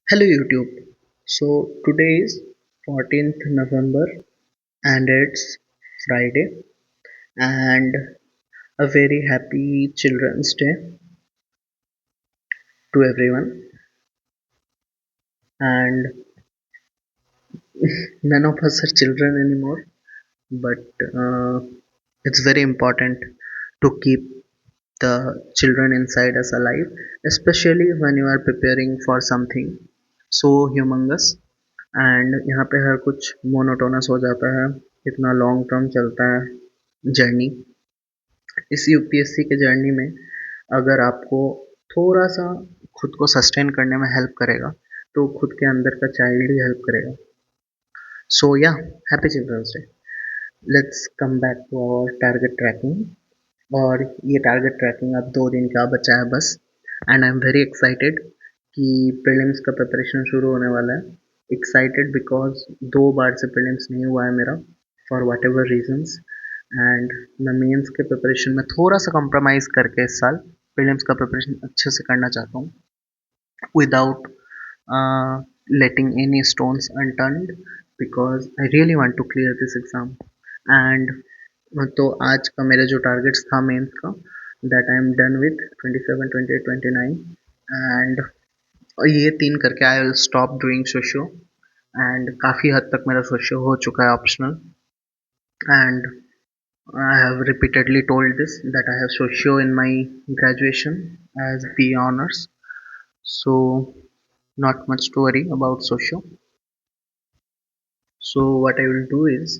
Hello YouTube. So today is 14th November and it's Friday and a very happy Children's Day to everyone. And none of us are children anymore, but it's very important to keep the children inside us alive, especially when you are preparing for something so humongous. And यहाँ पे हर कुछ monotonous हो जाता है, इतना long term चलता है journey. इस यूपीएससी के जर्नी में अगर आपको थोड़ा सा खुद को सस्टेन करने में हेल्प करेगा तो खुद के अंदर का चाइल्ड ही हेल्प करेगा। सो या happy children's day. Let's come back to our target tracking. और ये टारगेट ट्रैकिंग अब 2 दिन का बचा है बस। And I am very excited कि प्रीलिम्स का प्रिपरेशन शुरू होने वाला है। एक्साइटेड बिकॉज 2 बार से प्रीलिम्स नहीं हुआ है मेरा, for whatever reasons. And मैं मेंस के प्रिपरेशन में थोड़ा सा कॉम्प्रोमाइज़ करके इस साल प्रीलिम्स का प्रिपरेशन अच्छे से करना चाहता हूँ, without letting any stones unturned, because I really want to clear this exam. And तो आज का मेरा जो टारगेट्स था मेंस का, that I am done with 27, 28, 29। And ये 3 करके I will stop doing socio. And काफ़ी हद तक मेरा सोशियो हो चुका है optional. And I have repeatedly told this that I have socio in my graduation as B honors, so not much to worry about socio. So what I will do is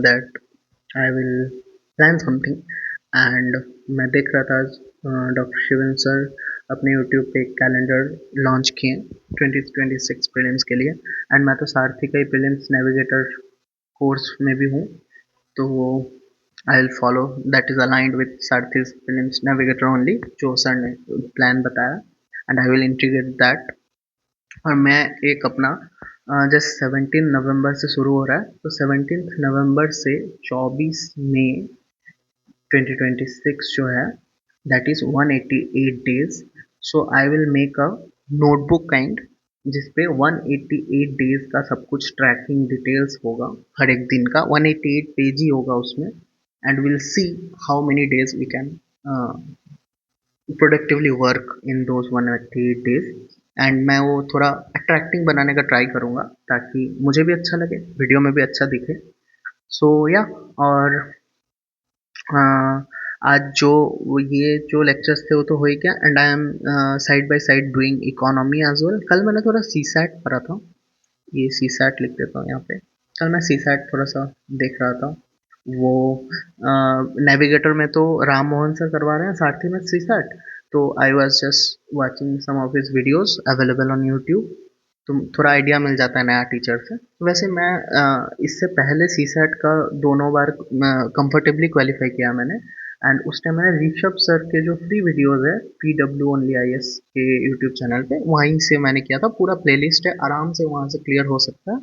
that I will plan something। And मैं देख रहा था आज doctor Sivan sir अपने YouTube पे एक calendar launch किए 2026 prelims के लिए। एंड मैं तो सारथी का ही प्रीलिम्स नेविगेटर कोर्स में भी हूँ, तो I will follow that is aligned with Sarathi's prelims navigator only, जो सर ने प्लान बताया। And I will integrate that. और मैं एक अपना जैसे 17 नवंबर से शुरू हो रहा है, तो 17 नवंबर से 24 मई 2026 जो है, that is 188 days. So I will make a notebook kind जिसपे 188 डेज का सब कुछ ट्रैकिंग डिटेल्स होगा। हर एक दिन का 188 पेज ही होगा उसमें। And will see how many days we can productively work in those 188 days. And मैं वो थोड़ा अट्रैक्टिंग बनाने का ट्राई करूँगा ताकि मुझे भी अच्छा लगे, वीडियो में भी अच्छा दिखे। सो या और आज जो ये जो लेक्चर्स थे वो तो हो ही गया। And I am side by side doing economy as well. कल मैंने थोड़ा सी सैट पढ़ा था, ये सी सैट लिख देता हूँ यहाँ पे। कल मैं सी सैट थोड़ा सा देख रहा था। वो नेविगेटर में तो राम मोहन सर करवा रहे हैं, सारथी में सी सैट। तो I was just watching some of his videos available on YouTube, तो थोड़ा आइडिया मिल जाता है नया टीचर से। वैसे मैं इससे पहले सी सैट का दोनों बार कंफर्टेबली क्वालिफाई किया मैंने। एंड उस टाइम मैंने ऋषभ सर के जो फ्री वीडियोस है PW ओनली IS के यूट्यूब चैनल पे, वहीं से मैंने किया था। पूरा प्लेलिस्ट है, आराम से वहाँ से क्लियर हो सकता है।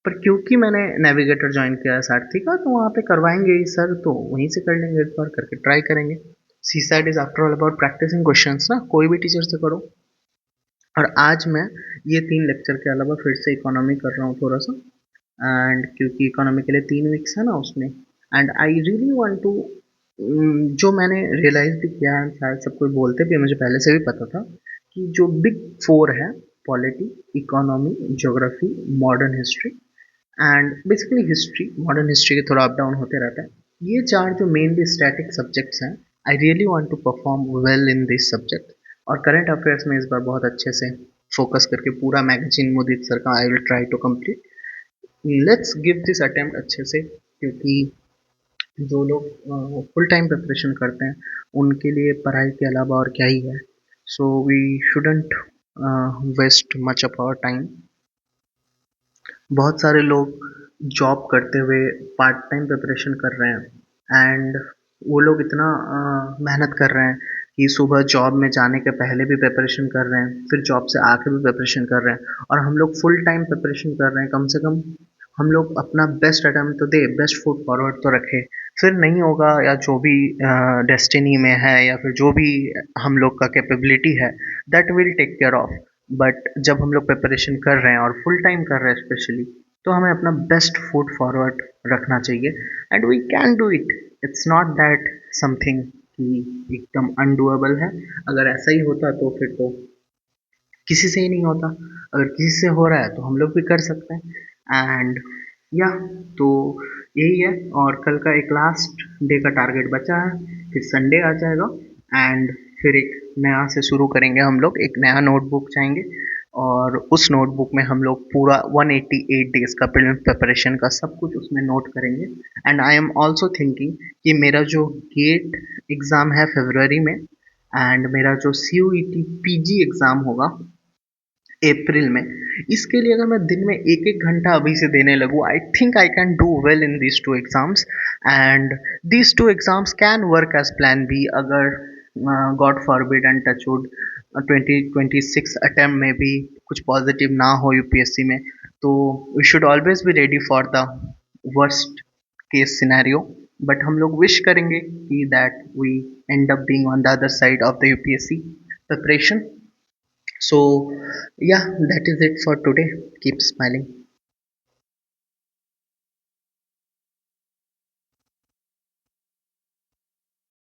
पर क्योंकि मैंने नेविगेटर ज्वाइन किया है सारथी का, तो वहाँ पे करवाएंगे ही सर, तो वहीं से कर लेंगे, एक बार करके ट्राई करेंगे। C SAT is after all about practising questions ना, कोई भी टीचर से करो। और आज मैं ये 3 लेक्चर के अलावा फिर से इकोनॉमी कर रहा हूँ थोड़ा सा। एंड क्योंकि इकोनॉमी के लिए 3 वीक्स है ना उसमें। And I really want to, जो मैंने रियलाइज भी किया है, शायद सब कोई बोलते भी है, मुझे पहले से भी पता था कि जो बिग 4 है, polity, economy, geography, modern history and basically history, modern history के थोड़ा अप डाउन होते रहता है। ये 4 जो मेनली स्टैटिक सब्जेक्ट्स हैं, I really want to perform well in this subject. और करंट अफेयर्स में इस बार बहुत अच्छे से फोकस करके पूरा मैगजीन मुदीत सर का I will try to complete. Let's give this attempt अच्छे से, क्योंकि जो लोग फुल टाइम प्रिपरेशन करते हैं उनके लिए पढ़ाई के अलावा और क्या ही है। So we shouldn't waste much of our time. बहुत सारे लोग जॉब करते हुए पार्ट टाइम प्रिपरेशन कर रहे हैं। एंड वो लोग इतना मेहनत कर रहे हैं कि सुबह जॉब में जाने के पहले भी प्रिपरेशन कर रहे हैं, फिर जॉब से आके भी प्रिपरेशन कर रहे हैं। और हम लोग फुल टाइम प्रिपरेशन कर रहे हैं, कम से कम हम लोग अपना बेस्ट अटेम्प्ट तो दे, बेस्ट फुट फॉरवर्ड तो रखें। फिर नहीं होगा या जो भी डेस्टिनी में है या फिर जो भी हम लोग का कैपेबिलिटी है, that will take care of. But जब हम लोग प्रिपरेशन कर रहे हैं और फुल टाइम कर रहे हैं स्पेशली, तो हमें अपना बेस्ट फुट फॉरवर्ड रखना चाहिए and we can do it. It's not that something कि एकदम अनडूएबल है। अगर ऐसा ही होता तो फिर तो किसी से ही नहीं होता। अगर किसी से हो रहा है तो हम लोग भी कर सकते हैं। एंड या तो यही है। और कल का एक लास्ट डे का टारगेट बचा है, फिर संडे आ जाएगा एंड फिर एक नया से शुरू करेंगे। हम लोग एक नया नोटबुक चाहेंगे और उस नोटबुक में हम लोग पूरा 188 डेज का प्रिपरेशन का सब कुछ उसमें नोट करेंगे। And I am also thinking कि मेरा जो गेट एग्ज़ाम है फरवरी में एंड मेरा जो C U E T P G exam होगा अप्रैल में, इसके लिए अगर मैं दिन में एक एक घंटा अभी से देने लगूँ, I think I can do well in these two exams and these two exams can work as plan B. अगर God forbid and touch wood 2026 attempt में भी कुछ पॉजिटिव ना हो यूपीएससी में, तो we should always be ready for the worst case scenario. But हम लोग विश करेंगे कि that we end up being on the other side of the UPSC preparation. So, yeah, that is it for today. Keep smiling.